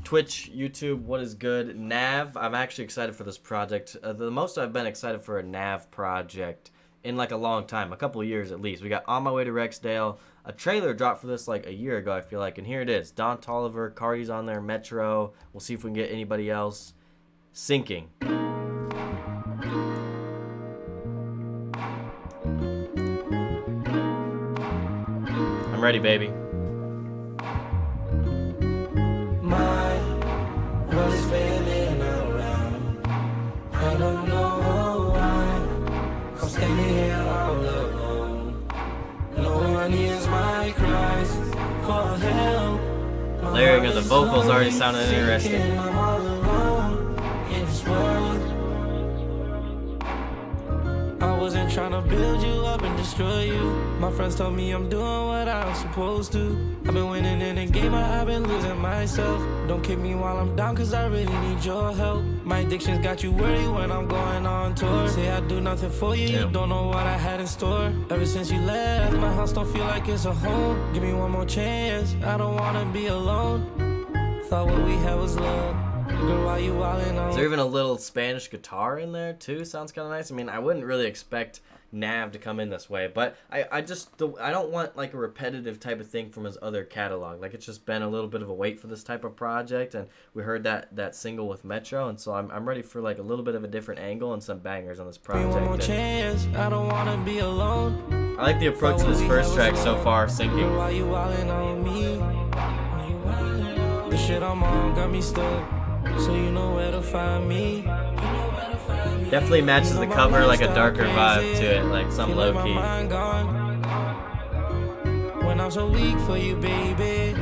Twitch, YouTube, what is good? NAV, I'm actually excited for this project. The most I've been excited for a NAV project in like a long time, a couple of years at least. We got On My Way to Rexdale. A trailer dropped for this like a year ago, I feel like, and here it is. Don Toliver, Cardi's on there, Metro. We'll see if we can get anybody else. Sinking. I'm ready, baby. My world is spinning around. I don't know why I'm standing here all alone. No one hears my cries for help. Layering of the vocals already sounded interesting. I'm all alone in this world. I wasn't trying to build you up and destroy you. My friends told me I'm doing what I'm supposed to. I've been winning in the game, I've been losing myself. Don't kick me while I'm down, cause I really need your help. My addictions got you worried when I'm going on tour. Say I do nothing for you, you don't know what I had in store. Ever since you left, my house don't feel like it's a home. Give me one more chance, I don't wanna be alone. Thought what we had was love. Girl, why you wildin' on? Is there even a little Spanish guitar in there too? Sounds kind of nice. I mean, I wouldn't really expect NAV to come in this way, but I don't want like a repetitive type of thing from his other catalog. Like, it's just been a little bit of a wait for this type of project, and we heard that single with Metro, and so I'm ready for like a little bit of a different angle and some bangers on this project. I don't wanna be alone. I like the approach to this first track so far, Sinking. Girl, why you wildin' on me? The shit I'm on got me stuck, so you know where to find me. Definitely matches the cover, like a darker vibe to it, like some low key. When I'm so weak for you, baby,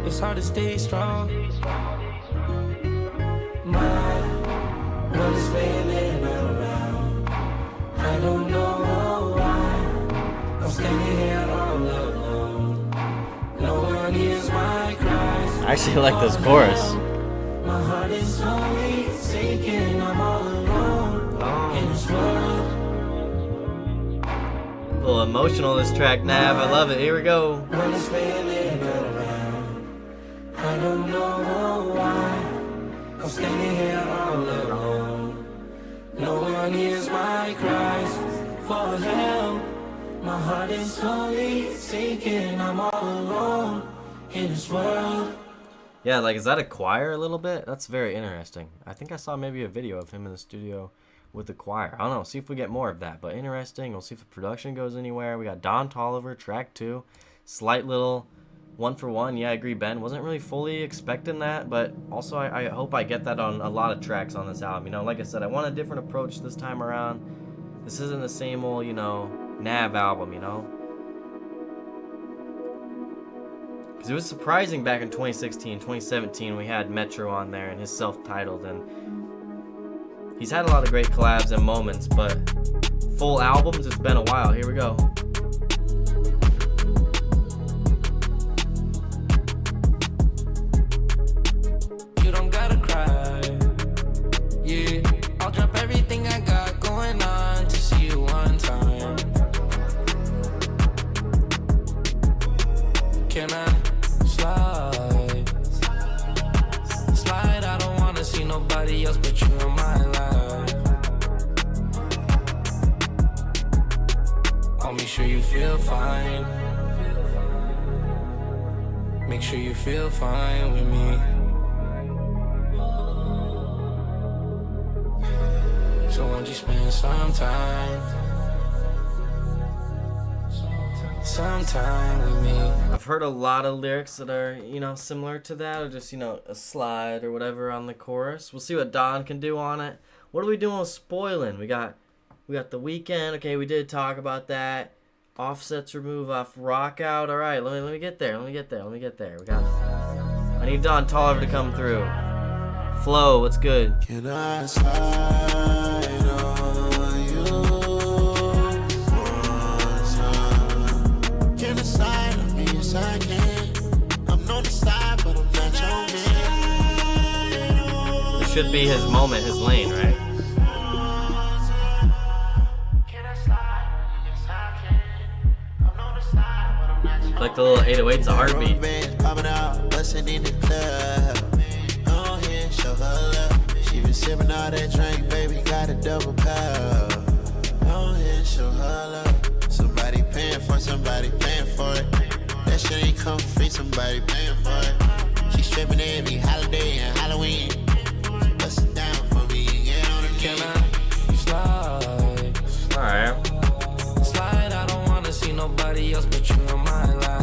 it's hard to stay strong. My world is spinning around. I don't know why I'm standing here all alone. No one hears my cries. I actually like this chorus. My heart is slowly sinking. I'm all alone in this world. A little emotional, this track, Nav. I love it. Here we go. When it's spinning around, I don't know why I'm standing here all alone. No one hears my cries for help. My heart is slowly sinking. I'm all alone in this world. Yeah, like, is that a choir a little bit? That's very interesting. I think I saw maybe a video of him in the studio with the choir. I don't know. See if we get more of that. But interesting. We'll see if the production goes anywhere. We got Don Toliver, track 2. Slight little 1-for-1. Yeah, I agree, Ben. Wasn't really fully expecting that. But also, I hope I get that on a lot of tracks on this album. You know, like I said, I want a different approach this time around. This isn't the same old, you know, NAV album, you know. Because it was surprising back in 2016, 2017, we had Metro on there and his self-titled, and he's had a lot of great collabs and moments, but full albums, it's been a while. Here we go. You don't gotta cry, yeah. I'll drop everything I got going on to see you one time. Can I slide? Slide, I don't wanna see nobody else but you in my life. I'll make sure you feel fine. Make sure you feel fine with me. So won't you spend some time with me? I've heard a lot of lyrics that are, you know, similar to that, or just, you know, a slide or whatever on the chorus. We'll see what Don can do on it. What are we doing with spoiling? We got The Weeknd. Okay, we did talk about that. Offset's remove off Rock Out. All right, let me get there. We got. I need Don Toliver to come through. Flow, what's good? Can I slide on you one time? Can I slide on me? Yes, I can. I'm on the side, but I'm not your man. This should be his moment, his lane, right? Like the little 808's a heartbeat. Popping out, busting in the club. sipping all that drink, baby, got a double cup. Don't hit, show her love. Somebody paying for it. That shit ain't come free, somebody paying for it. She stripping every holiday and Halloween. Bust it down for me, get on the knee. Can I slide? Alright. Slide, I don't wanna see nobody else but you in my life.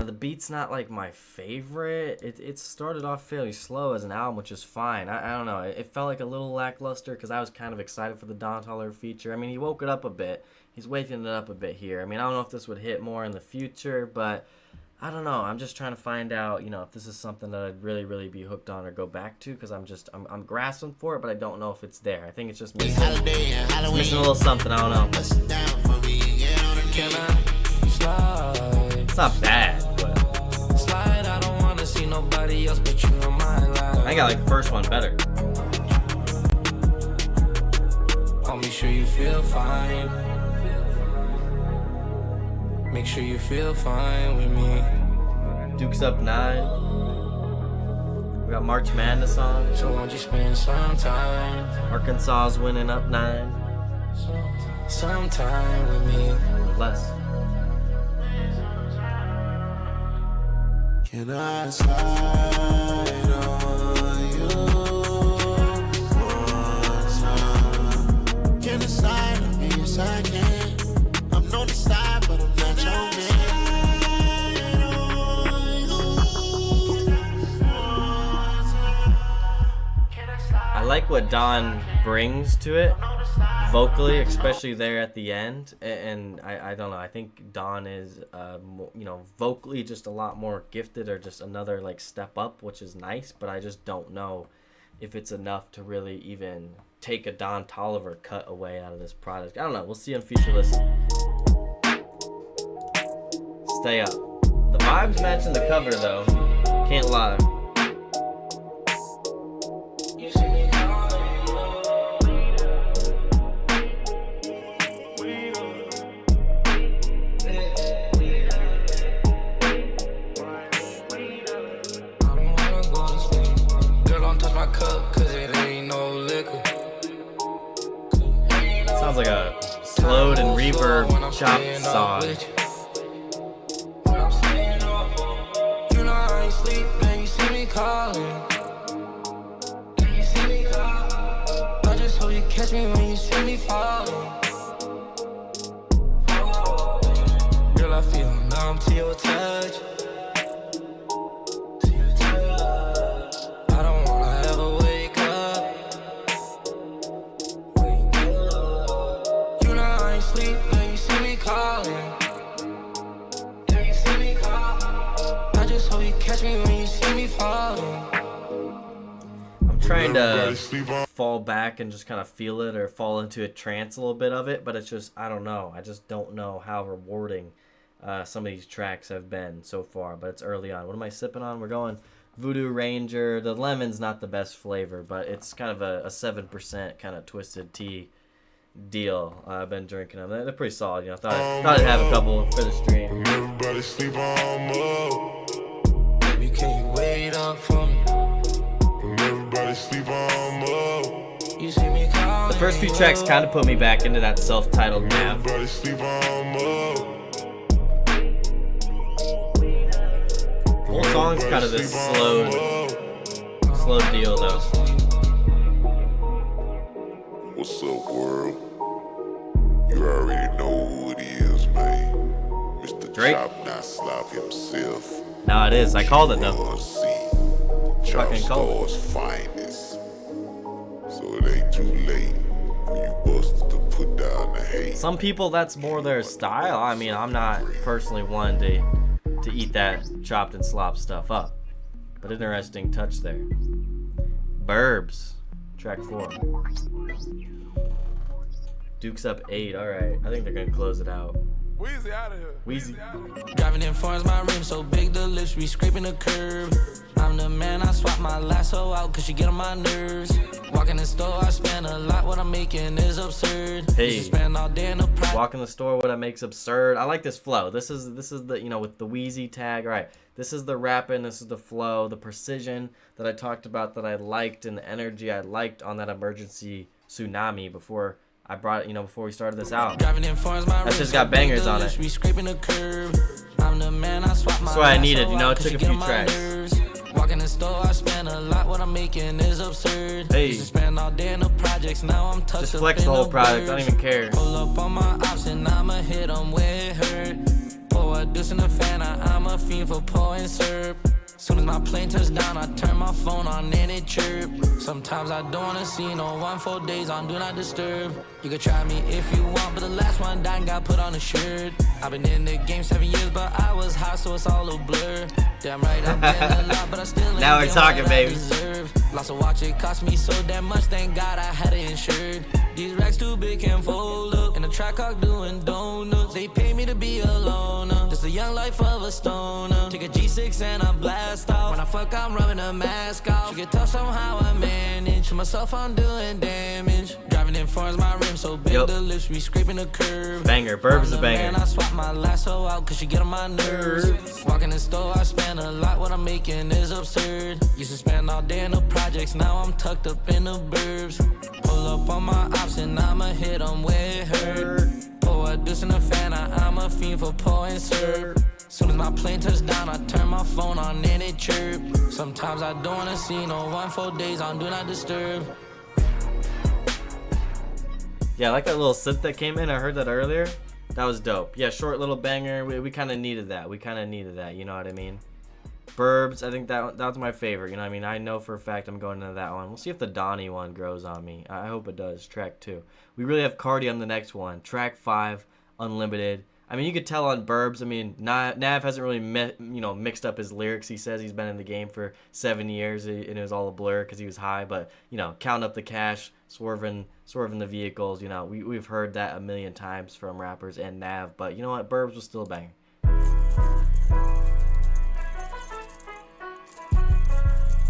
The beat's not like my favorite. It started off fairly slow as an album, which is fine. I don't know. It felt like a little lackluster because I was kind of excited for the Don Toliver feature. I mean, he woke it up a bit. He's waking it up a bit here. I mean, I don't know if this would hit more in the future, but I don't know. I'm just trying to find out, you know, if this is something that I'd really be hooked on or go back to, because I'm grasping for it, but I don't know if it's there. I think it's just missing a little something. I don't know. Bust it down for me, get on the knee. Can I slide? It's not bad, but Slide, I don't wanna see nobody else but you in my life. I got like the first one better. I'll make sure you feel fine. Make sure you feel fine with me. Duke's up 9. We got March Madness on. So won't you spend some time, Arkansas's winning up 9. some time with me? Or less. Can I slide on you one time? Can I slide on me? Yes, I can. I'm on the side, but I'm not your man. I like what Don brings to it, vocally, especially there at the end. And I don't know. I think Don is, you know, vocally just a lot more gifted, or just another like step up, which is nice. But I just don't know if it's enough to really even take a Don Toliver cut away out of this product. I don't know. We'll see on future listen. Stay up. The vibes matching the cover though. Can't lie. Sounds like a slowed and reverb chopped song. You know I ain't sleep, man, you see me calling. I just hope you catch me when you see me falling. Girl, I feel numb to your touch. I don't wanna ever wake up. You know I ain't sleep, man, you see me calling. I just hope you catch me when you see me falling. I'm trying to fall back and just kind of feel it, or fall into a trance a little bit of it, but it's just, I don't know. I just don't know how rewarding some of these tracks have been so far, but it's early on. What am I sipping on? We're going Voodoo Ranger. The lemon's not the best flavor, but it's kind of a 7% kind of twisted tea deal. I've been drinking them. They're pretty solid, you know. Thought I'd have a couple for the stream. Everybody sleep on up. Baby, can you wait up for me? Everybody sleep on up. You see me calling. The first few tracks kind of put me back into that self-titled NAV. Everybody sleep on up. Whole song's kind of this slow deal though. What's up, world? You already know who it is, man. Mr. Drake? Chop Not Slop himself. No, it is. I called it though. Chop Fucking called it. Star's finest. So it ain't too late for you busters to put down the hate. Some people, that's more their style. I mean, I'm not personally one to eat that chopped and slop stuff up. But interesting touch there. Burbs, track 4. Duke's up 8. All right, I think they're gonna close it out. Weezy out of here. Weezy. Driving in foreigns, my rims so big, the lips be scraping the curb. I'm the man, I swap my lasso out cause she get on my nerves. Walk in the store, I spend a lot, what I'm making is absurd. Hey. Spend all day in the Walk in the store, what I make's absurd. I like this flow. This is the, you know, with the Wheezy tag, right? This is the rapping, this is the flow, the precision that I talked about that I liked, and the energy I liked on that emergency tsunami before I brought it, you know, before we started this out. That's just got bangers on it. That's what I needed, you know, it took a few tracks. Walk in the store, I spend a lot, what I'm making is absurd. Hey. Spend all day in the projects, now I'm tucked Just up flex in the whole the project, I don't even care. Pull up on my ops and I'ma hit them where it hurt. Pour a deuce in the fan, I'm a fiend for pouring syrup. Soon as my plane touches down, I turn my phone on and it chirp. Sometimes I don't wanna see no one for days on Do Not Disturb. You can try me if you want, but the last one died and got put on a shirt. I've been in the game 7 years, but I was high, so it's all a blur. Damn right, I've been a lot, but I still ain't Now we're talking, baby. Lots of watch, it cost me so damn much, thank God I had it insured. These racks too big can fold up, in the track hawk doing donuts. They pay me to be a loner, just a young life of a stoner. Take a G6 and I blast off, when I fuck I'm rubbing a mask off. She get tough somehow I manage, to myself I'm doing damage. Driving in foreigns, my rims so big, the lips be scraping the curb. Banger, Burb is a banger. Man, I swap my lasso out cause she get on my nerves. Walk in the store, I spend a lot, what I'm making is absurd. Used to spend all day in the projects, now I'm tucked up in the burbs. Pull up on my ops and I'ma hit them where it hurt. Pour a deuce in the fan, I'm a fiend for pouring syrup. Soon as my plane touches down, I turn my phone on and it chirp. Sometimes I don't wanna see no one for days on Do Not Disturb. Yeah, I like that little synth that came in. I heard that earlier. That was dope. Yeah, short little banger. We kind of needed that. You know what I mean? Burbs, I think that was my favorite. You know what I mean? I know for a fact I'm going into that one. We'll see if the Donnie one grows on me. I hope it does. Track 2. We really have Cardi on the next one. Track 5, Unlimited. I mean, you could tell on Burbs. I mean, Nav hasn't really mixed up his lyrics. He says he's been in the game for 7 years, and it was all a blur because he was high. But you know, counting up the cash, swerving the vehicles. You know, we've heard that a million times from rappers and Nav. But you know what, Burbs was still a banger.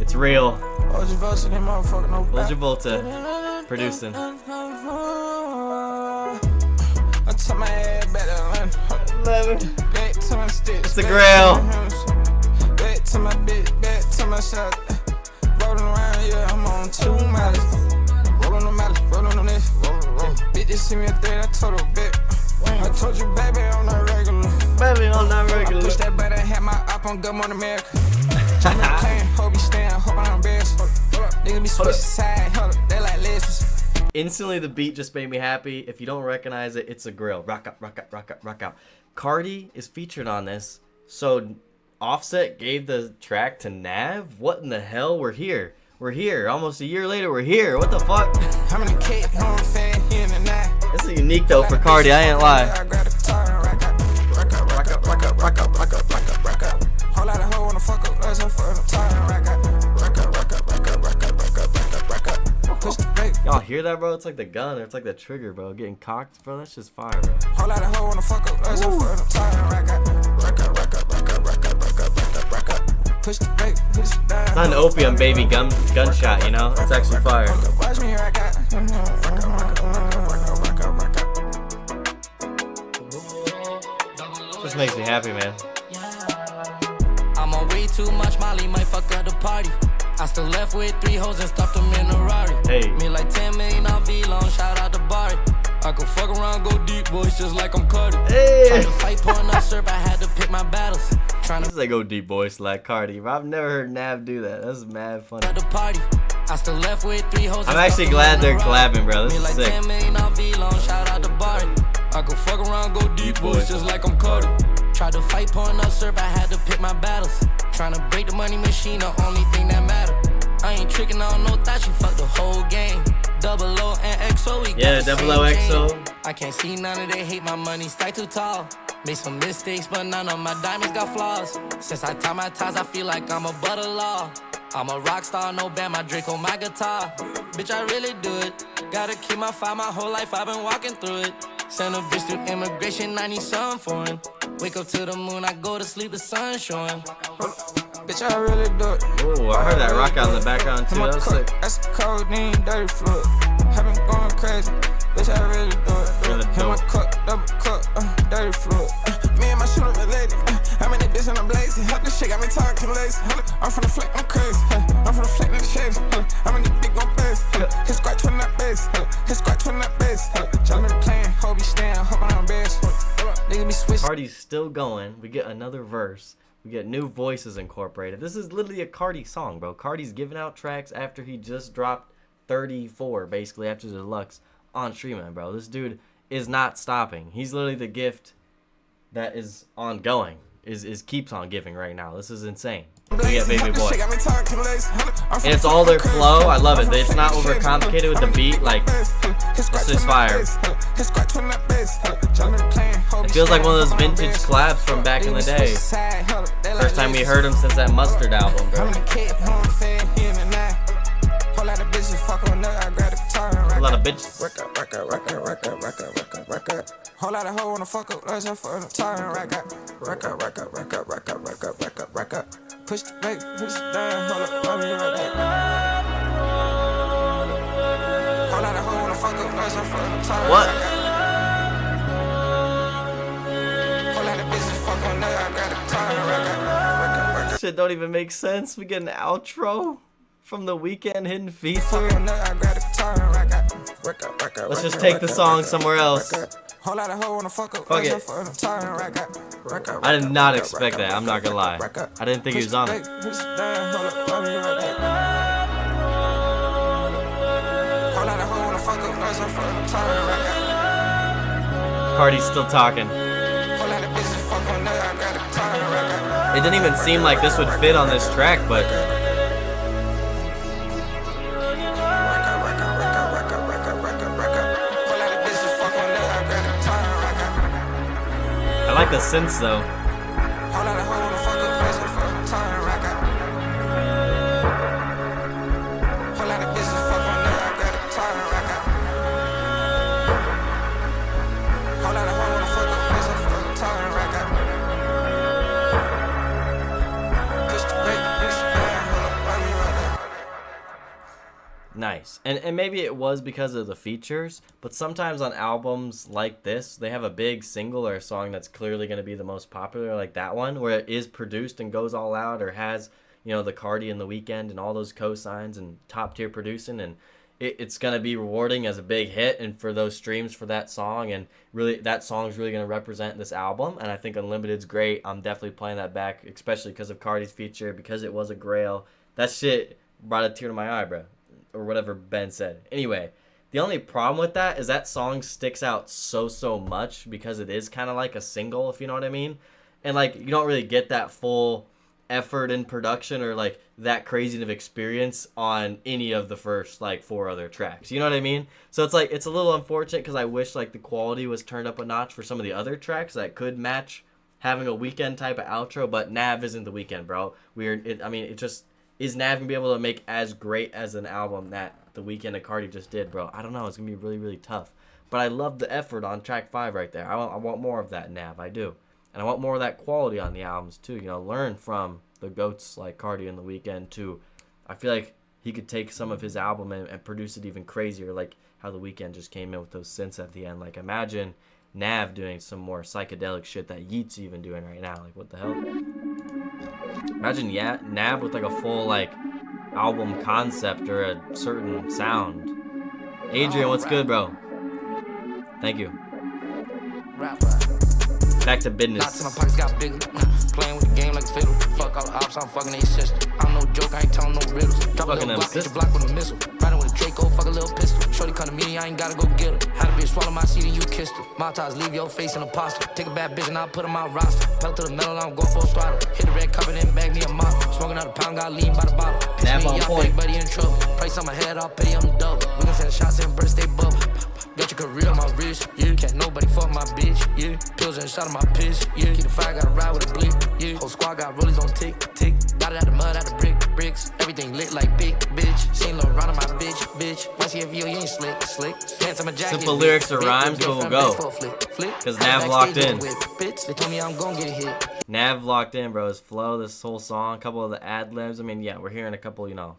It's real. Ultra Volta producing. It's the Grail. Back to my bitch, back to my shot. Rolling around, yeah, I'm on 2 miles. Rolling on miles, rolling on this. Bitch, just see me a threat, I told her bet. I told you, baby, I'm not regular. Baby, I'm not regular. Push that butt, I had my op on Good Morning America. Jump in the plane, hope you stand, hope I'm embarrassed. Niggas be switching side, they like lesbians. Instantly, the beat just made me happy. If you don't recognize it, it's a Grill. Rock out, rock out, rock out, rock out. Cardi is featured on this. So Offset gave the track to Nav? What in the hell? We're here. We're here. Almost a year later, we're here. What the fuck? I'm in the cake, I'm fan here in the night. This is unique though for Cardi, I ain't lie. I grab the guitar and rock out. Rock out, rock out, rock out, rock out, rock out, rock out, rock out. Whole lot of hoe wanna fuck up, let's fuck the guitar and rock out. Rock out, rock out, rock out, rock out, rock out, rock out, rock out. Push the brake. Y'all hear that, bro? It's like the gun, or it's like the trigger, bro. Getting cocked, bro. That's just fire, bro. Whole lot of hoe wanna fuck up, let's fuck the guitar and rock out. Rock out, rock out, rock out, rock out, rock out, rock out, rock out. Push the brake, push it down. It's not an opium baby gunshot, you know? It's actually fire. Watch me rock out. Rock out, rock out, rock out, rock out, rock out. Just makes me happy, man. I'm on way too much Molly, might fuck up the party. I still left with 3 hoes and stuffed them in a Rari. Hey. Me like 10 million on V-Long, shout out to Barry. I could fuck around, go deep, boys, just like I'm Cardi. Hey. Tried to fight, pouring up syrup, I had to pick my battles. Trying This to is like go deep voice like Cardi. I've never heard Nav do that. That's mad funny. at the party. I still left with 3 hoes. I'm actually glad they're collabing, bro. This Me is like sick. 10 million on V-Long, shout out to Barry. I could fuck around, go deep, boys, just like I'm Cardi. Tried to fight, pouring up syrup, I had to pick my battles. Trying to break the money machine, the only thing that matter. I ain't tricking on no thought, she fucked the whole game. Double O and XO, we got Yeah, the double same O XO. chain. I can't see none of they hate my money, stack too tall. Made some mistakes, but none of my diamonds got flaws. Since I tie my ties, I feel like I'm above the law. I'm a rock star, no band, my drink on my guitar. Bitch, I really do it. Gotta keep my fire, my whole life I've been walking through it. Send a bitch through immigration, I need some foreign. Wake up to the moon, I go to sleep, the sun showing. Bitch, I really do it. Ooh, I heard that rock out in the background too. That was sick. That's codeine, dirty fluid. I've been going crazy. Bitch, I really do it. Really Hit my cup, double cup, dirty fluid. Me and my shooter related. I'm in the bitch and I'm blazing. This shit got me talking lazy. I'm from the flat, I'm crazy. I'm from the flat in the shady. I'm in the big one place. His squat twin that base. His squat twin that base. Jump in the plane, hope you stand, hope I'm best. Nigga be switching. Cardi's still going. We get another verse. We get new voices incorporated. This is literally a Cardi song, bro. Cardi's giving out tracks after he just dropped 34, basically, after the deluxe on streaming, bro. This dude is not stopping. He's literally the gift that is ongoing. Is keeps on giving right now. This is insane. We get Baby Boy. And it's all their flow. I love it. It's not overcomplicated with the beat. Like, it's just fire. It feels like one of those vintage collabs from back in the day. First time we heard him since that Mustard album, bro. A lot of bitches. Whole lot of hoe wanna fuck up, let's have fun. Time rack up. Push the back, push it down, hold up, let me right there. Whole lot of hoe wanna fuck up, let's have fun. Time What? Whole lot of bitches fuck on there, I got a time rack. Shit don't even make sense. We get an outro from the Weeknd hidden feature. Let's just take the song somewhere else. Whole lot of hoe wanna fuck up, Fuck it. I did not expect that. I'm not gonna lie. I didn't think he was on it. Cardi's still talking. It didn't even seem like this would fit on this track, but I like the synths though. Nice. And maybe it was because of the features, but sometimes on albums like this, they have a big single or a song that's clearly going to be the most popular, like that one, where it is produced and goes all out, or has, you know, the Cardi and the Weeknd and all those cosigns and top tier producing, and it's going to be rewarding as a big hit and for those streams for that song, and really that song is really going to represent this album. And I think Unlimited's great. I'm definitely playing that back, especially because of Cardi's feature, because it was a grail. That shit brought a tear to my eye, bro. Or whatever Ben said. Anyway, the only problem with that is that song sticks out so much because it is kind of like a single, if you know what I mean. And like, you don't really get that full effort in production or like that crazy of experience on any of the first like 4 other tracks. You know what I mean? So it's like, it's a little unfortunate because I wish like the quality was turned up a notch for some of the other tracks that could match having a Weeknd type of outro, but NAV isn't the Weeknd, bro. It just... Is NAV gonna be able to make as great as an album that the Weeknd and Cardi just did, bro? I don't know. It's gonna be really tough. But I love the effort on track 5 right there. I want more of that, NAV. I do, and I want more of that quality on the albums too. You know, learn from the goats like Cardi and the Weeknd too. I feel like he could take some of his album and produce it even crazier, like how the Weeknd just came in with those synths at the end. Like imagine NAV doing some more psychedelic shit that Yeat's even doing right now. Like what the hell? Imagine NAV with like a full like album concept or a certain sound. Adrian, what's good, bro? Thank you. Back to business. My pockets got bigger. Playing with the game like it's fiddle. Fuck all the ops, I'm fucking their sister. I'm no joke, I ain't telling no riddles. Drop a little block, hit your block with a missile. Riding with a Draco, fuck a little pistol. Shorty come to me, I ain't gotta go get her. Had a bitch swallow my seed and you kissed her. Maltese, leave your face in a pasta. Take a bad bitch and I'll put her on my roster. Pedal to the metal, I'm going for a throttle. Hit the red carpet and bag me a model. Smoking out a pound, got lean by the bottle. Piss me, y'all fake buddy in trouble. Price on my head, I'll pay on the double. We gon' send shots and burst they bubble. Yo, Bet your career on my wrist, yeah. Can't nobody fuck my bitch, yeah. Pills inside of my piss, yeah. Keep the fire, gotta ride with a blick, yeah. Whole squad got rollies on tick, tick. Got it out the mud, out the bricks. Everything lit like big, bitch. Seen Lil Ron on my bitch. YCFU, you ain't slick. Pants on my jacket. Simple lyrics or rhymes, but we'll go. Cause Nav locked in. They told me I'm gonna get hit. Nav locked in, bro. His flow, this whole song, a couple of the ad libs. I mean, yeah, we're hearing a couple, you know,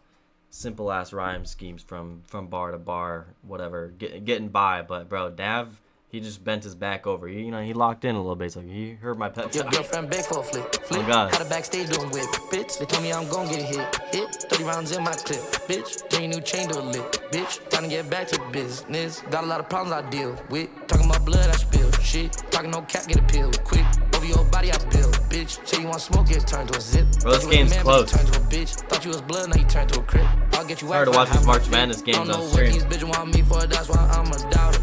simple ass rhyme schemes from bar to bar, whatever, getting by. But bro, Nav, he just bent his back over. You know, he locked in a little bit. He's like, he heard my pep. Your girlfriend beg for a flip. Oh God. Had a backstage doing whip, bitch. They told me I'm gonna get hit. 30 rounds in my clip, bitch. Bring a new chain to a lip, bitch. Time to get back to business. Got a lot of problems I deal with. Talking about blood, I spill shit. Talking no cap, get a pill quick. Over your body, I build, bitch. Say you want smoke, get turned to a zip. Bro, this game's close. Turned to a bitch. Thought you was blood, now you turned to a crip. I'll get you out. Hard to watch these March Madness games on stream. These bitches want me for, that's why I'm a doubter.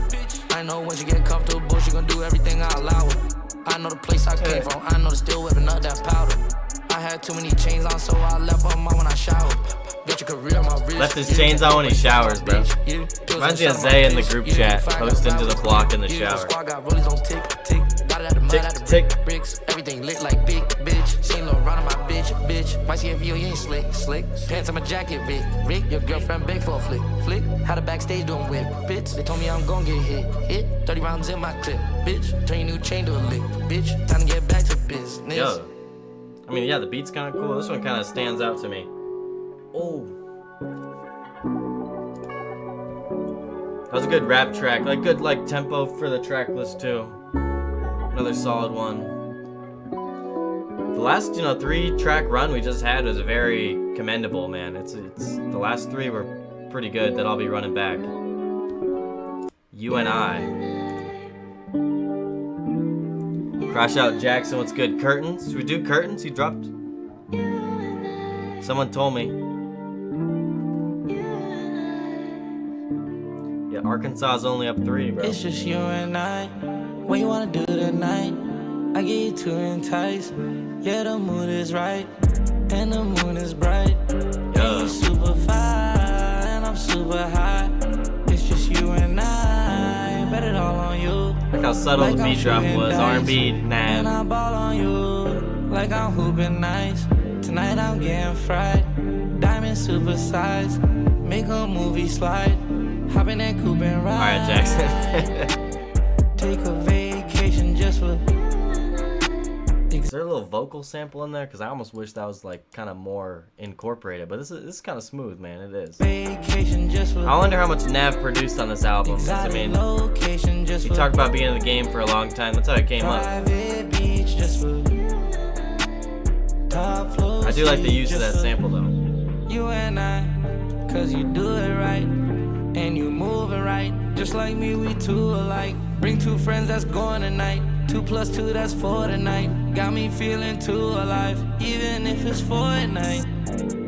I know when she get comfortable, she gon' do everything I allow her. I know the place I came from, I know the still whipping up that powder. I had too many chains on, so I left them on when I showered. Bet your career on my wrist. Left his chains on when he showers, bro. Reminds me of Zay in the group chat, posting to the block in the shower. Tick. Bricks, everything lit like big, bitch. Seen Lil Ron on my bitch. YCFU, you ain't slick. Pants on my jacket, Rick. Your girlfriend beg for a flick. Had a backstage doing whip, bitch. They told me I'm gonna get hit. 30 rounds in my clip, bitch. Turn your new chain to a lick, bitch. Time to get back to business. Yo, I mean, yeah, the beat's kind of cool. This one kind of stands out to me. Oh, that was a good rap track. Like good tempo for the track list too. Another solid one. The last 3-track run we just had was very commendable, man. It's the last 3 were pretty good that I'll be running back. U.n.i. Crash Out Jackson, what's good? Curtains? Should we do curtains? He dropped. Someone told me. Yeah, Arkansas is only up 3, bro. It's just you and I. What you wanna do tonight? I get you to entice. Yeah, the mood is right, and the moon is bright. And you super fine, and I'm super high. It's just you and I. Bet it all on you. Look how subtle the beat drop was. R&B, And I Nav. ball on you like I'm hooping nice. Tonight I'm getting fried. Diamond super size. Make a movie slide. Hop in that coupe and ride. Alright, Jackson. Take a vacation just for. Is there a little vocal sample in there? Because I almost wish that was like kind of more incorporated. But this is kind of smooth, man. It is. Vacation just for. I wonder how much Nav produced on this album. 'Cause, I mean, location just he for. talked about being in the game for a long time. That's how it came up. Private beach just for. Top floor I do like the use of that just for sample though. You and I, cause you do it right, and you move it right. Just like me, we two alike. Bring 2 friends that's going tonight. 2 + 2, that's 4 tonight. Got me feeling too alive, even if it's 4 at night.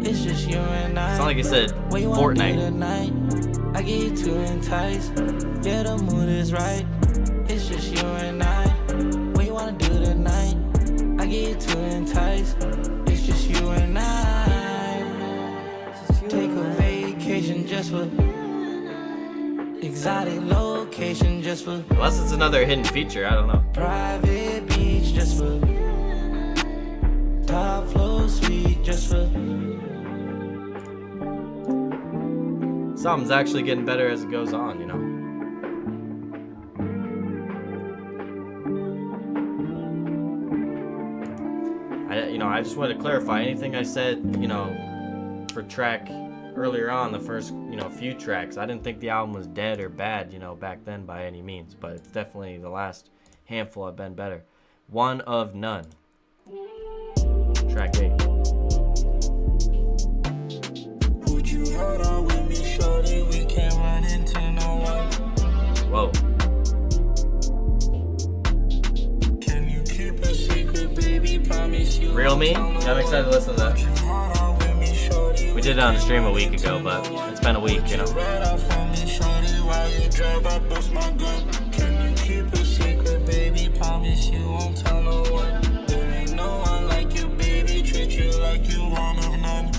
It's just you and I. It's not like he said What you wanna do Fortnite. tonight? I get you to entice. Yeah, the mood is right. It's just you and I. What you wanna do tonight? I get you to entice. It's just you and I. Take a vacation just for. Exotic location just for. Unless it's another hidden feature, I don't know. Private beach just for. Top floor suite just for. This album's actually getting better as it goes on, you know. I just wanted to clarify anything I said, for track earlier on, the first, few tracks. I didn't think the album was dead or bad, back then by any means, but it's definitely the last handful have been better. One of None. Track 8. Would you hold on with me, shorty? We can't run into no one. Whoa. Can you keep a secret, baby? Promise you. Real Me? Yeah, I'm excited to listen to that. We did it on the stream a week ago, but it's been a week, Can you keep a secret, baby? Promise you won't tell no one. There ain't no one like you, baby. Treat you like you one of none.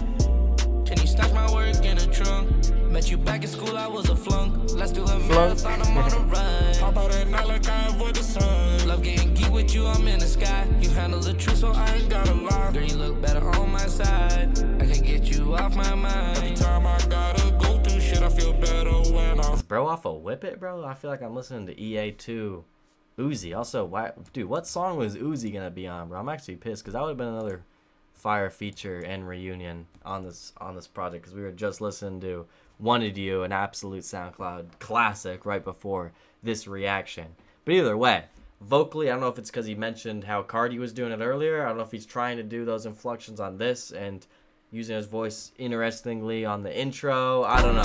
Can you stash my work in the trunk? Bet miss you back in school, I was a flunk. Let's do a marathon, I'm on a run. How about at night like I avoid the sun? Love getting geek with you, I'm in the sky. You handle the truth, so I ain't gotta lie. Girl, you look better on my side. I can get you off my mind. Every time I gotta go through shit, I feel better when I'm. Is bro off a Whip It, bro? I feel like I'm listening to EA2 Uzi. Also, why, dude, what song was Uzi gonna be on, bro? I'm actually pissed because that would have been another fire feature and reunion on this project, because we were just listening to Wanted You, an absolute SoundCloud classic, right before this reaction. But either way, vocally, I don't know if it's because he mentioned how Cardi was doing it earlier. I don't know if he's trying to do those inflections on this and using his voice interestingly on the intro. I don't know.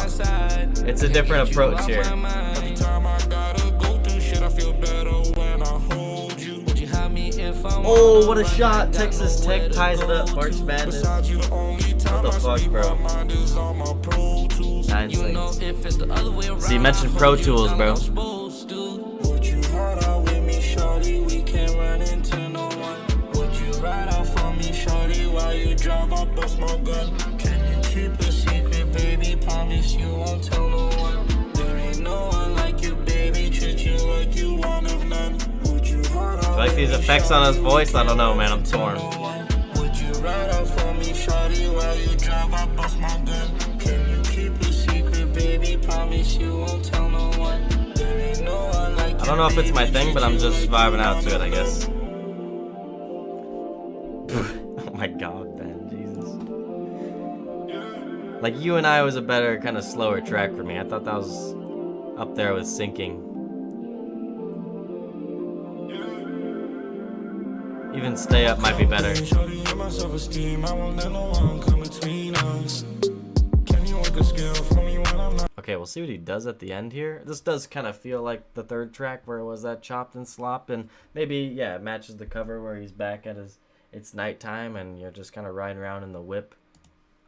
It's a different approach here. Every time I gotta go through shit, I feel better when I hold you. Would you have me if I'm Oh, what a shot. Texas Tech ties it up. March Madness. What the fuck, bro? 9 seconds. See, you mentioned Pro Tools, bro. Would you ride out with me, shorty? We can't run into no one. Would you ride out for me, shorty? While you drive, I'll bust my gun. Can you keep a secret, baby? Promise you won't tell no one. There ain't no one like you, baby. Treat you like you one of none. Would you ride out? Like these effects on his voice? I don't know, man. I'm torn. Would you ride out for me, shorty? While you drive, I'll bust my gun. Can you keep a secret, baby? Promise you won't tell no one. There ain't no one like you. I don't know if it's my thing, but I'm just vibing out to it, I guess. Oh my god, Ben, Jesus. Like, u.n.i was a better, kind of slower track for me. I thought that was up there with Sinking. Even Stay Up might be better. Okay, we'll see what he does at the end here. This does kind of feel like the third track where it was that chopped and slopped, and maybe, yeah, it matches the cover where he's back at his, it's nighttime and you're just kind of riding around in the whip.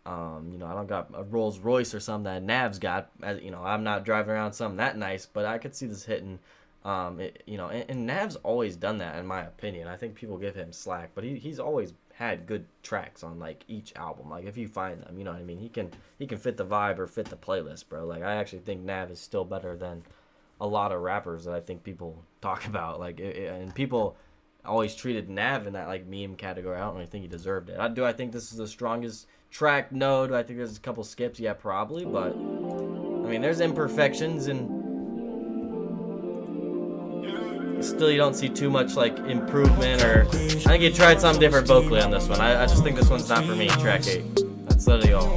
You know, I don't got a Rolls Royce or something that Nav's got. You know, I'm not driving around something that nice, but I could see this hitting. You know, and Nav's always done that, in my opinion. I think people give him slack, but he's always had good tracks on like each album. Like if you find them, you know what I mean. He can fit the vibe or fit the playlist, bro. Like I actually think Nav is still better than a lot of rappers that I think people talk about. Like and people always treated Nav in that like meme category. I don't really think he deserved it. I think this is the strongest track? No. Do I think there's a couple skips? Yeah, probably. But I mean, there's imperfections and. Still, you don't see too much like improvement, or I think he tried something different vocally on this one. I just think this one's not for me. Track 8. That's literally all.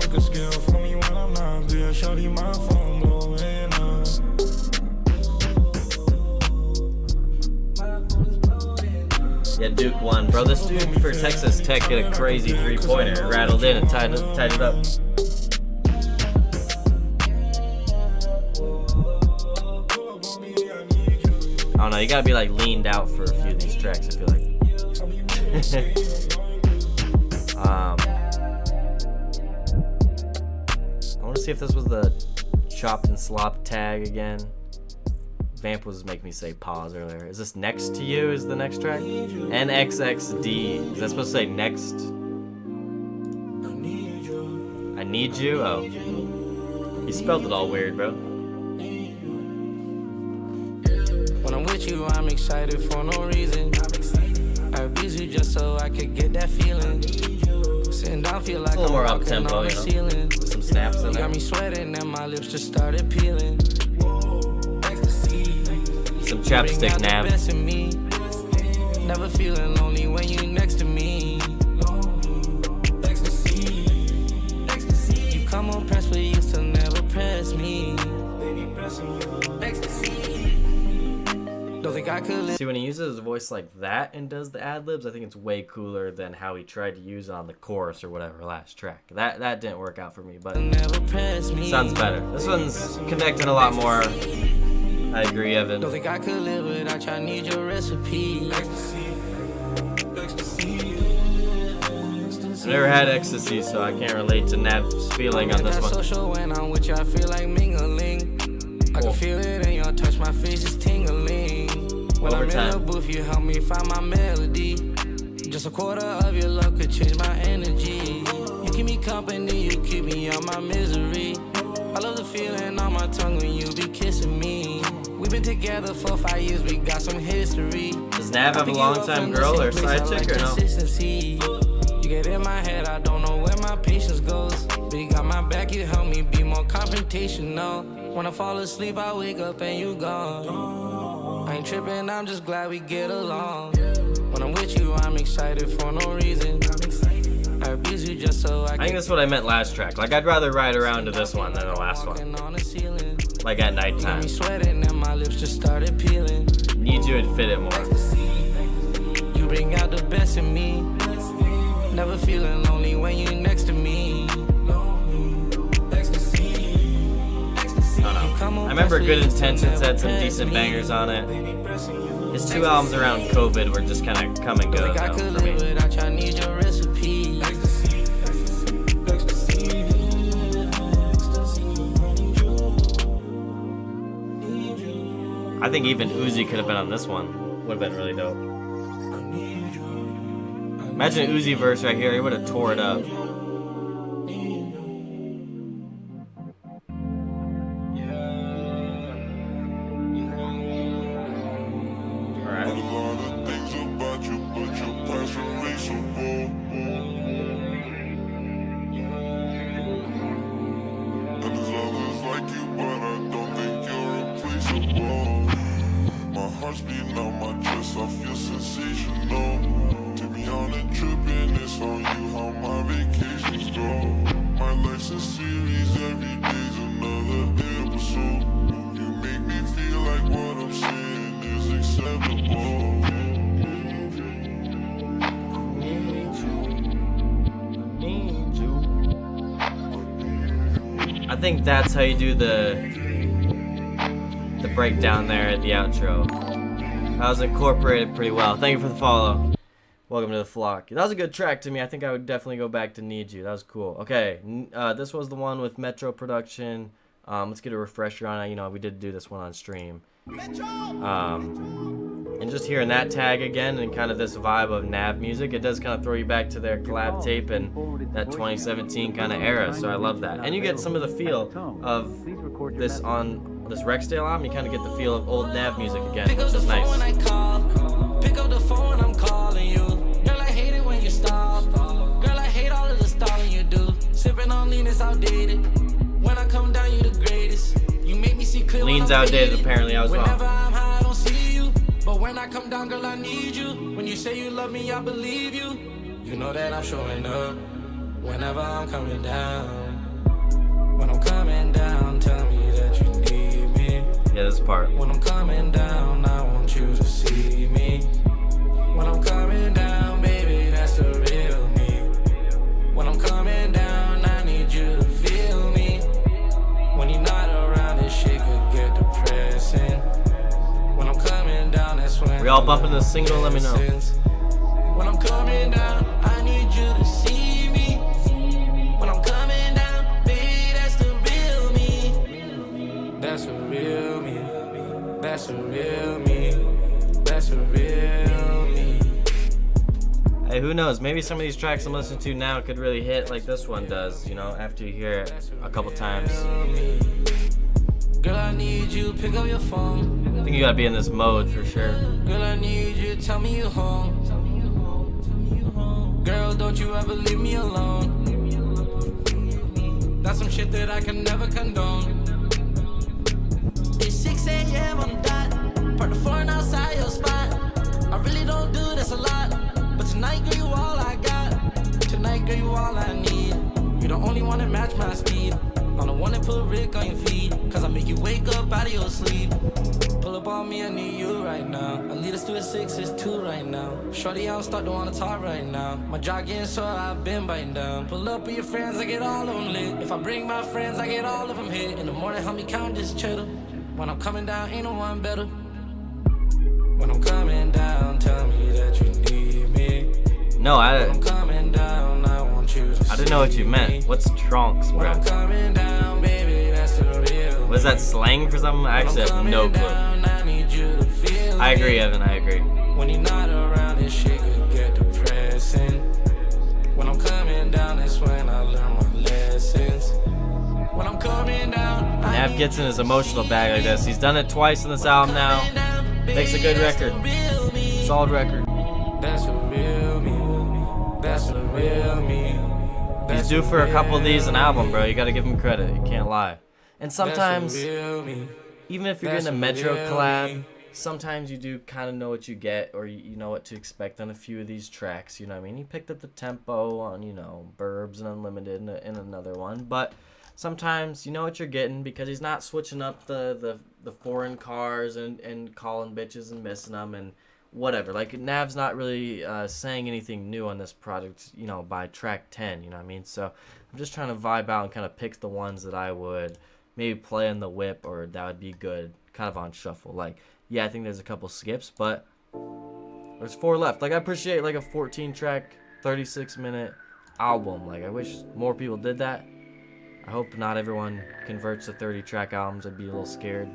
Yeah, Duke won, bro. This dude for Texas Tech hit a crazy 3-pointer, rattled in and tied it up. I don't know, you gotta be like leaned out for a few of these tracks, I feel like. I wanna see if this was the chopped and slop tag again. Vamp was making me say pause earlier. Is this Next to You is the next track? NXXD. Is that supposed to say next? I need you? Oh. He spelled it all weird, bro. When I'm with you, I'm excited for no reason. I abuse you just so I could get that feeling. Sitting down, feel like a little I'm more up walking tempo, on the you know? ceiling. Some snaps in You there. got me sweating and my lips just started peeling. Some chapstick Nav. Never feeling lonely when you next to me. You come on press, but you still never press me. Don't think I could live. See, when he uses his voice like that and does the ad-libs, I think it's way cooler than how he tried to use it on the chorus or whatever last track. That didn't work out for me, but sounds better. This one's connecting a lot more. I agree, Evan. Don't think I could live without you. I need your recipe. I never had ecstasy, so I can't relate to Nav's feeling on this one. Social when I'm with you, I feel like mingling. I can feel it in your touch, my face is tingling. When Overtime. I'm in the booth, you help me find my melody. Just a quarter of your love could change my energy. You keep me company, you keep me out my misery. I love the feeling my tongue when you be kissing me. We've been together for 5 years, we got some history. Does Nav have a long-time girl or side chick or no? You get in my head, I don't know where my patience goes. But you got my back, you help me be more confrontational. When I fall asleep, I wake up and you gone. I ain't tripping, I'm just glad we get along. When I'm with you, I'm excited for no reason. I abuse you just so I think that's what I meant last track. Like, I'd rather ride around to this one than the last one. Like at nighttime. Need You would fit it more. You bring out the best in me. Never feeling lonely when you next to me. I remember Good Intentions had some decent bangers on it. His 2 albums around COVID were just kind of come and go though, for me. I think even Uzi could have been on this one. Would have been really dope. Imagine an Uzi verse right here. He would have tore it up. I think that's how you do the breakdown there at the outro. That was incorporated pretty well. Thank you for the follow. Welcome to the flock. That was a good track to me. I think I would definitely go back to Need You. That was cool. Okay, this was the one with Metro production. Let's get a refresher on it. You know, we did do this one on stream. And just hearing that tag again and kind of this vibe of NAV music, it does kind of throw you back to their collab tape and that 2017 kind of era, so I love that. And you get some of the feel of this on this REXDALE album. You kind of get the feel of old NAV music again, which is nice. Pick up the phone when I'm calling you. Girl, I hate it when you stop. Girl, I hate all of the stalling you do. Sipping on lean is outdated. When I come down, you the greatest. You make me see clear. Lean's outdated apparently, I was wrong. Whenever I'm high, I don't see you. But when I come down, girl, I need you. When you say you love me, I believe you. You know that I'm showing up whenever I'm coming down. When I'm coming down, tell me that you need me. Yeah, this part. When I'm coming down, I want you to see me. When I'm coming down, baby, that's the real me. When I'm coming down, I need you to feel me. When you're not around, this shit could get depressing. When I'm coming down, that's when we all bumping the single, let me know. When I'm coming down, I need you to see me. When I'm coming down, baby, that's the real me. That's the real me. That's the real me. That's the real me. Hey, who knows? Maybe some of these tracks I'm listening to now could really hit like this one does, you know, after you hear it a couple times. Girl, I need you, pick up your phone. I think you gotta be in this mode for sure. Girl, I need you, tell me you home. Girl, don't you ever leave me alone. That's some shit that I can never condone. It's 6 a.m. on the dot. Park the foreign outside your spot. I really don't do this a lot, but tonight, girl, you all I got. Tonight, girl, you all I need. You the only one that match my speed. I'm the one that put Rick on your feet, cause I make you wake up out of your sleep. Pull up on me, I need you right now. I lead us to a 6-2 right now. Shorty, I'm starting to wanna talk right now. My jaw getting sore, I've been biting down. Pull up with your friends, I get all of them lit. If I bring my friends, I get all of them hit. In the morning, help me count this cheddar. When I'm coming down, ain't no one better. When I'm coming down, tell me that you need me. No, when I'm coming down, I want you to I didn't know what you meant. What's trunks, bro? When I'm coming down, baby, that's the real. Was that slang for something? I actually have no clue. I agree, Evan, I agree. When you're not around, this shit could get depressing. When I'm coming down, that's when I learn my lessons. When I'm coming down, I Nav gets in his emotional bag like this. He's done it twice in this album now. Makes a good record. Solid record. That's the real me. That's the real me. He's due for a couple of these an album, bro. You gotta give him credit. You can't lie. And sometimes, even if you're getting a Metro collab, sometimes you do kind of know what you get, or you know what to expect on a few of these tracks. You know what I mean? He picked up the tempo on, you know, Burbs and Unlimited in another one, but sometimes you know what you're getting because he's not switching up the foreign cars and calling bitches and missing them and whatever. Like, Nav's not really saying anything new on this project, you know, by track 10, you know what I mean? So I'm just trying to vibe out and kind of pick the ones that I would maybe play in the whip or that would be good kind of on shuffle. Like, yeah, I think there's a couple skips, but there's 4 left. Like, I appreciate like a 14-track, 36-minute album. Like, I wish more people did that. I hope not everyone converts to 30-track albums. I'd be a little scared.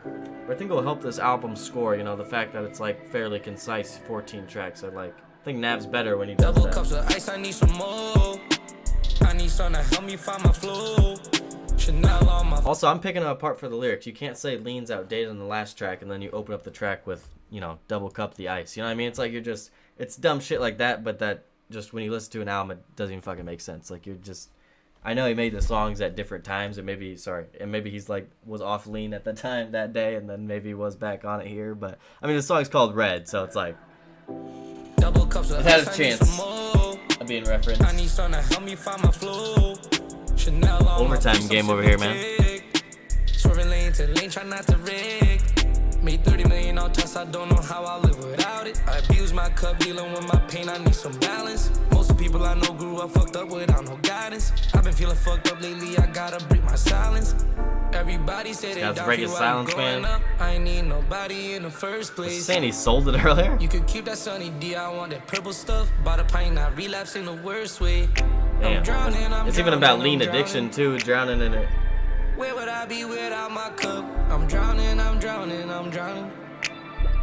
But I think it'll help this album score, you know, the fact that it's like fairly concise, 14 tracks. I think Nav's better when he does Double that. cups of ice, I need some more. I need something to help me find my flow. Chanel on my. Also, I'm picking it apart for the lyrics. You can't say lean's outdated in the last track and then you open up the track with, you know, double cup the ice. You know what I mean? It's like it's dumb shit like that, but that just when you listen to an album, it doesn't even fucking make sense. Like, I know he made the songs at different times, and maybe he's like was off lean at the time that day, and then maybe he was back on it here. But I mean, the song's called Red, so it's like it had a chance of being referenced. I need something to help me find my flow. Chanel on Overtime game over here, man. Swerving lane to lane, try not to rig. Made 30 million on tests, I don't know how I live without it. I abuse my cup, dealing with my pain, I need some balance. Most of the people I know grew up fucked up without no guidance. I've been feeling fucked up lately, I gotta break my silence. Everybody say they down for break his silence, growing man. up. I ain't need nobody in the first Was he place. saying he sold it earlier? You could keep that sunny D, I want that purple stuff. Bought a pint, not relapse in the worst way. Damn. I'm drowning, It's even about lean addiction too, drowning in it. Where would I be without my cup? I'm drowning, I'm drowning, I'm drowning.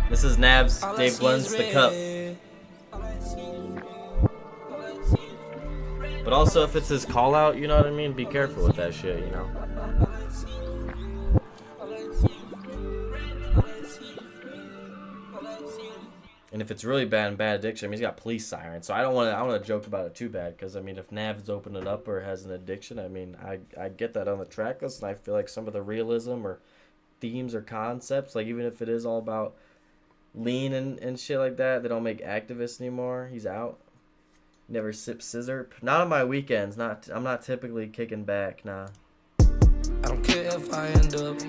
This is Nav's All I Dave see Blends is the Cup. red. But also, if it's his call out, you know what I mean? Be careful with that shit, you know? And if it's really bad and bad addiction, I mean, he's got police sirens. So I don't want to joke about it too bad. Because, I mean, if Nav's opened it up or has an addiction, I mean, I get that on the track list. And I feel like some of the realism or themes or concepts, like even if it is all about lean and shit like that, they don't make activists anymore. He's out. Never sip scissor. Not on my weekends. I'm not typically kicking back. Nah. I don't care if I end up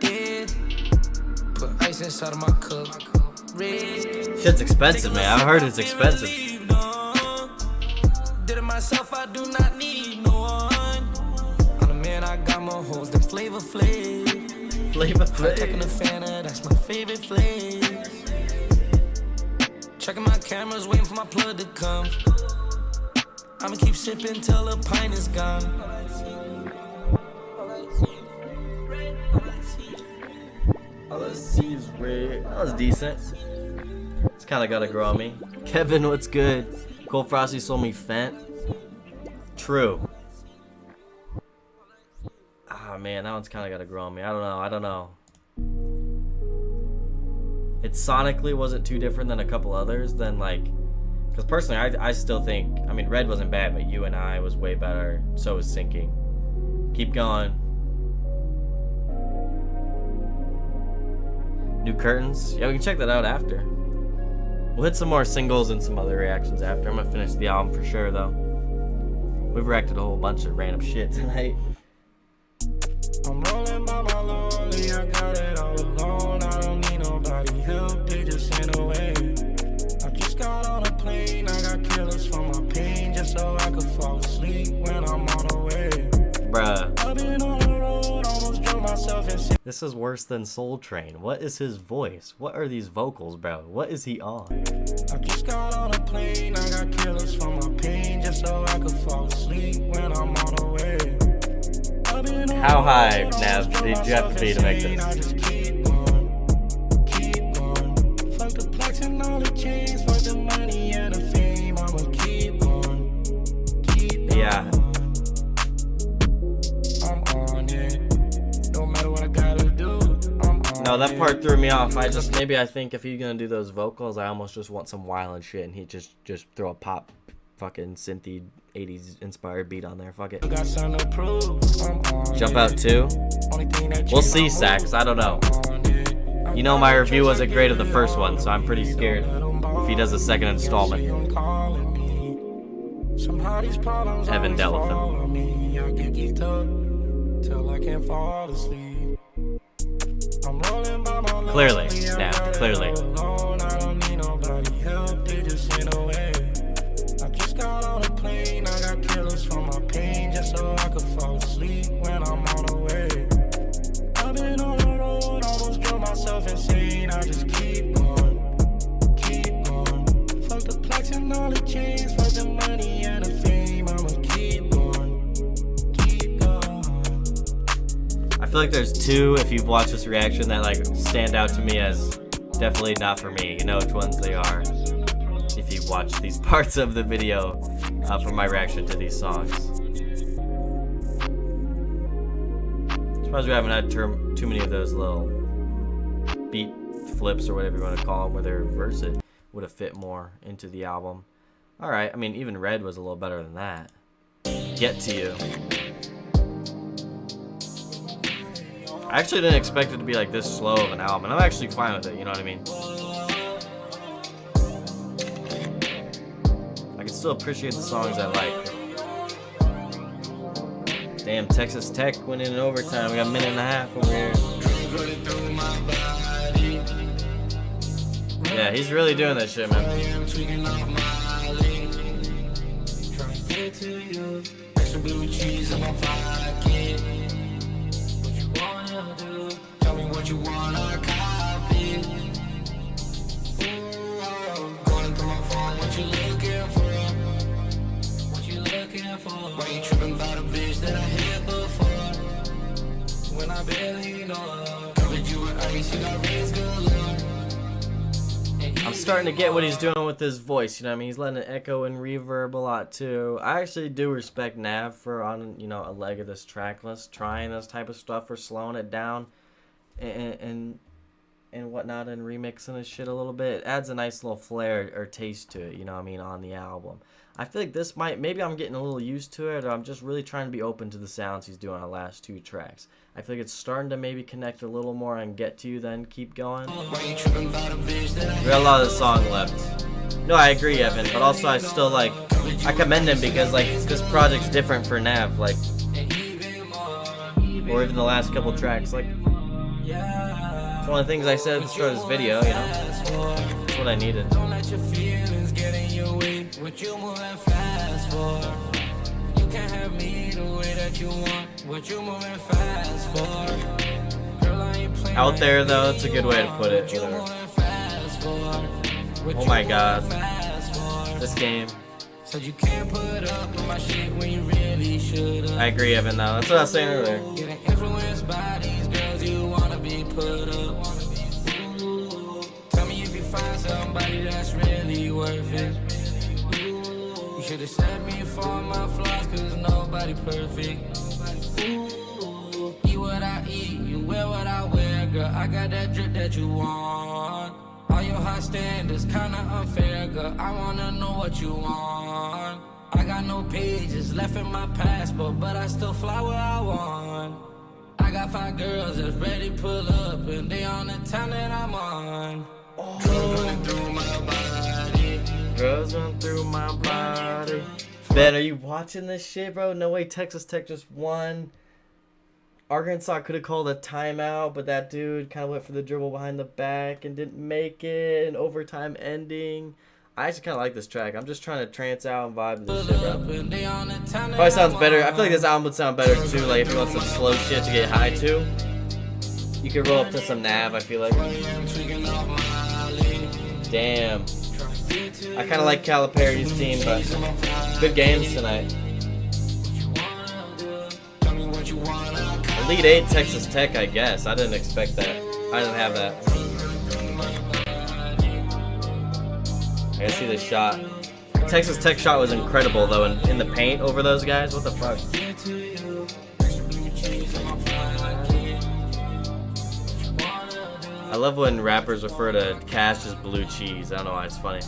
dead. Put ice inside of my cup. Red. Shit's expensive, man. I've heard it's expensive. Did it myself, I do not need no one. I'm the man, I got more hoes than Flavor Flav. Flavor Flav. Taking the Fanta, that's my favorite flavor. Checking my cameras, waiting for my plug to come. I'ma keep sipping till the pint is gone. All I see is red. That was decent. It's kind of got to grow on me. Kevin, what's good? ColeFrosty sold me Fent. True. Ah, man, that one's kind of got to grow on me. I don't know. It sonically wasn't too different than a couple others. Than like, because personally, I still think. I mean, Red wasn't bad, but u.n.i was way better. So was Sinking. Keep going. New Curtains. Yeah, we can check that out after. We'll hit some more singles and some other reactions after. I'm gonna finish the album for sure, though. We've reacted a whole bunch of random shit tonight. I'm rolling by my lonely, I got it all alone. I don't need nobody help, they just send away. I just got on a plane, I got killers for my pain, just so I could fall asleep when I'm on the way. Bruh. I've been on the road, almost drove myself insane. This is worse than Soul Train. What is his voice? What are these vocals, bro? What is he on? I just got on a plane, I got killers for my pain, just so I could fall asleep when I'm on the way. How high, Nav, did you have to be to make this? I just keep going. Fuck the plaques and all the chains, fuck the money and the fame. I'ma keep going. No, that part threw me off. I think if he's gonna do those vocals, I almost just want some wild shit, and he just throw a pop, fucking synthy 80s inspired beat on there. Fuck it. Jump Out 2. We'll see, Sax. I don't know. You know my review wasn't great of the first one, so I'm pretty scared if he does a second installment. Evan dealt with him. Clearly, yeah, clearly. I feel like there's two, if you've watched this reaction, that like stand out to me as definitely not for me. You know which ones they are if you watch these parts of the video for my reaction to these songs. Surprised we haven't had too many of those little beat flips or whatever you want to call them where they reverse it. Would have fit more into the album. Alright, I mean even Red was a little better than that. Get to You. I actually didn't expect it to be like this slow of an album, and I'm actually fine with it, you know what I mean? I can still appreciate the songs I like. Damn, Texas Tech went in overtime. We got a minute and a half over here. Yeah, he's really doing that shit, man. What you wanna copy? Going through my phone, what you looking for? What you looking for? Why you tripping about a bitch that I hit before? When I barely know her. Covered you with ice, you got raised good luck. I'm starting to get what he's doing with his voice, you know what I mean? He's letting it echo and reverb a lot too. I actually do respect Nav for on, you know, a leg of this track list, trying this type of stuff for slowing it down. And whatnot, and remixing his shit a little bit. It adds a nice little flair or taste to it, you know what I mean, on the album. I feel like this maybe I'm getting a little used to it, or I'm just really trying to be open to the sounds he's doing on the last two tracks. I feel like it's starting to maybe connect a little more and Get to You, then Keep Going. We got a lot of the song left. No, I agree, Evan, but also I still like, I commend him because like this project's different for Nav, like, or even the last couple tracks, like, it's one of the things I said at the start of this video, you know. That's what I needed. Don't let your feelings get in your way. What you moving fast for? You can't have me the way that you want. What you moving fast for? Girl, I ain't playing out there though, that's a good way to put it. Oh my god. This game. So you can't put up with my shit when you really should. I agree, Evan, though. That's what I was saying earlier. Getting influenced by these girls, you wanna be put up. Ooh, tell me if you find somebody that's really worth it. Ooh, you should've set me for my flaws, cause nobody perfect. Ooh, eat what I eat, you wear what I wear, girl. I got that drip that you want. All your high standards kinda unfair, girl. I wanna know what you want. I got no pages left in my passport, but I still fly where I want. I got 5 girls that's ready to pull up, and they on the time that I'm on. Drugs running through my body. Drugs running through my body. Ben, are you watching this shit, bro? No way Texas Tech just won. Arkansas could have called a timeout, but that dude kind of went for the dribble behind the back and didn't make it. An overtime ending. I actually kind of like this track. I'm just trying to trance out and vibe to this shit, bro. Probably sounds better. I feel like this album would sound better too. Like if you want some slow shit to get high to, you could roll up to some Nav. I feel like. Damn. I kind of like Calipari's team, but good games tonight. Elite 8 Texas Tech, I guess. I didn't expect that. I didn't have that. I gotta see this shot. Texas Tech shot was incredible though, in the paint over those guys. What the fuck? I love when rappers refer to cash as blue cheese. I don't know why, it's funny.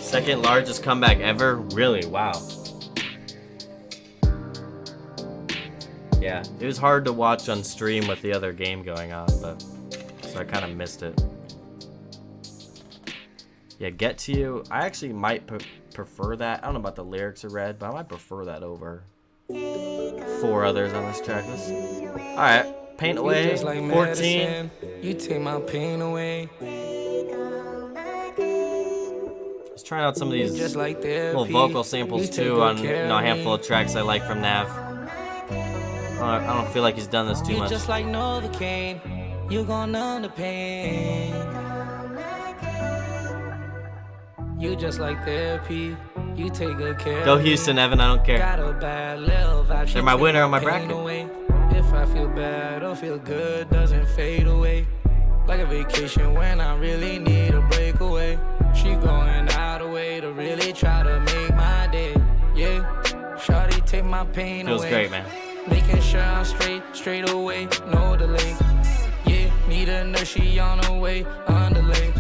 Second largest comeback ever? Really? Wow. Yeah, it was hard to watch on stream with the other game going on, but so I kind of missed it. Yeah, Get To You. I actually might prefer that. I don't know about the lyrics of Red, but I might prefer that over 4 others on this track list. Alright, Paint Away, Just like 14. medicine, you take my pain away. Let's try out some of these Just like little therapy, vocal samples you take too good on care a of handful me. of tracks I like from Nav. I don't feel like he's done this too You much. just like Novocaine, you gon' numb the pain. You just like therapy, you take good care Go of me. Houston, Evan, I don't care. Got a bad little vibe, They're my take winner on my pain bracket. away. If I feel bad or feel good, doesn't fade away. Like a vacation when I really need a breakaway. She going out of way to really try to make my day. Yeah, shawty take my pain Feels away. great, man. Making sure I'm straight away, no delay. Yeah, need a nurse, she on the way, on delay.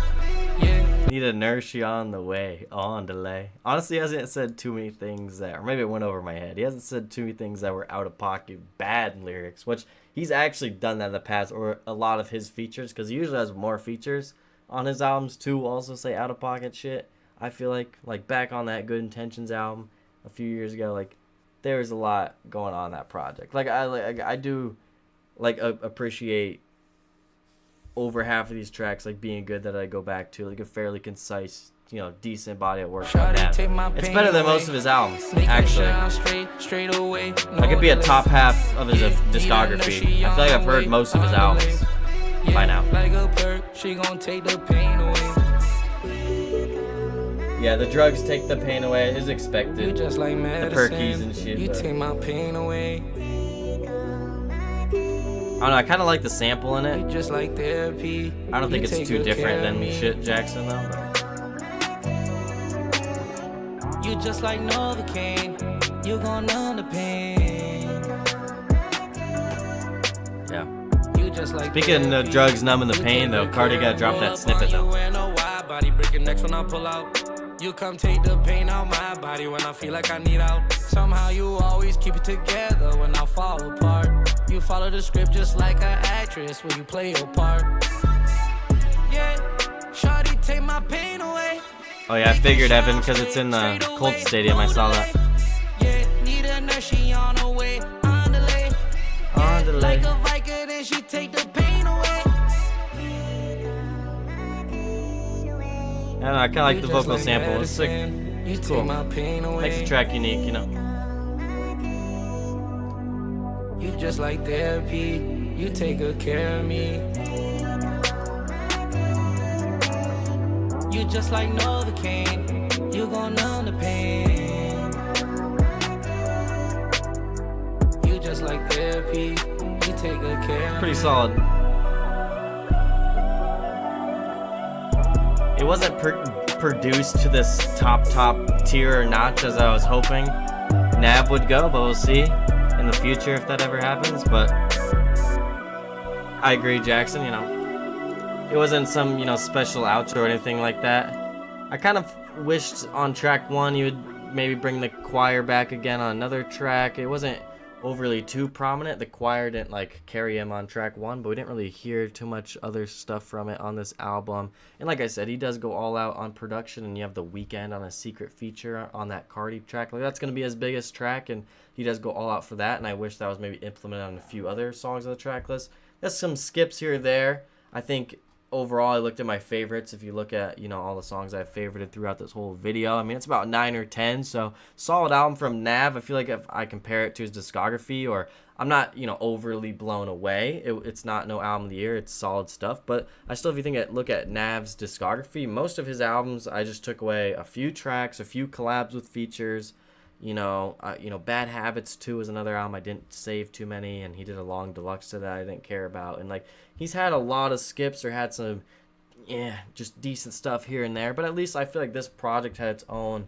Yeah. Need a nurse, she on the way, on delay. Honestly, he hasn't said too many things that, or maybe it went over my head. He hasn't said too many things that were out of pocket, bad lyrics, which he's actually done that in the past, or a lot of his features, because he usually has more features on his albums to also say out of pocket shit. I feel like back on that Good Intentions album a few years ago, like there was a lot going on in that project. Like I do like appreciate over half of these tracks like being good that I go back to, like a fairly concise, you know, decent body of work on that. It's better than most of his albums, actually. Like it'd be a top half of his discography. I feel like I've heard most of his albums by now. Yeah, the drugs take the pain away. It's expected. Just like The perkies and shit. You But take my pain away. I don't know. I kind of like the sample in it. Just like therapy. I don't think You it's take too good different care of than me. shit Jackson though. But You just like Novocaine. You gon' numb the pain. yeah. You just like Speaking of drugs numbing the pain though, Cardi gotta drop that snippet though. Body breaking necks when I pull out. You come take the pain out my body when I feel like I need out. Somehow you always keep it together when I fall apart. You follow the script just like an actress when you play your part. Yeah, shawty take my pain away. Oh yeah, I figured Evan because it's in the Colts stadium. I saw that. Yeah, need a nurse, she on the way, on delay. On delay. Like a Viker, then she take the pain away. I don't know, I kind of like the vocal sample. It's like, You cool. take my pain away. makes the track unique, you know. You just like therapy. You take good care of me. You just like Novocaine. You gon' numb the pain. You just like therapy. You take good care of Pretty me. solid. It wasn't produced to this top tier or notch as I was hoping Nav would go, but we'll see in the future if that ever happens. But I agree, Jackson, you know, it wasn't some, you know, special outro or anything like that. I kind of wished on track 1 you would maybe bring the choir back again on another track. It wasn't overly too prominent. The choir didn't like carry him on track 1, but we didn't really hear too much other stuff from it on this album. And like I said, he does go all out on production, and you have the Weeknd on a secret feature on that Cardi track. Like that's gonna be his biggest track, and he does go all out for that. And I wish that was maybe implemented on a few other songs on the track list. There's some skips here or there. I think overall I looked at my favorites. If you look at, you know, all the songs I've favorited throughout this whole video, I mean it's about 9 or 10, so solid album from Nav. I feel like if I compare it to his discography, or I'm not, you know, overly blown away. It's not no album of the year, it's solid stuff, but I still, if you look at Nav's discography, most of his albums I just took away a few tracks, a few collabs with features. You know, Bad Habits 2 is another album I didn't save too many, and he did a long deluxe to that I didn't care about. And like he's had a lot of skips or had some, yeah, just decent stuff here and there. But at least I feel like this project had its own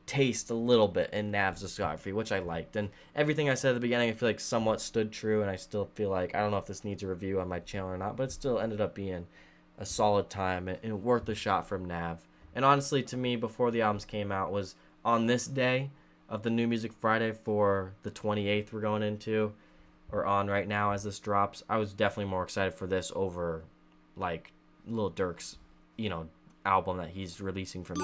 taste a little bit in Nav's discography, which I liked. And everything I said at the beginning, I feel like somewhat stood true, and I still feel like, I don't know if this needs a review on my channel or not, but it still ended up being a solid time and worth a shot from Nav. And honestly, to me, before the albums came out, was on this day of the New Music Friday for the 28th we're going into, or on right now as this drops, I was definitely more excited for this over, like, Lil Durk's, you know, album that he's releasing from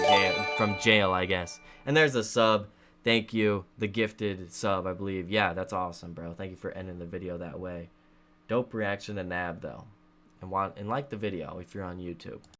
jail, I guess. And there's a sub. Thank you, the gifted sub, I believe. Yeah, that's awesome, bro. Thank you for ending the video that way. Dope reaction to Nav though, and like the video if you're on YouTube.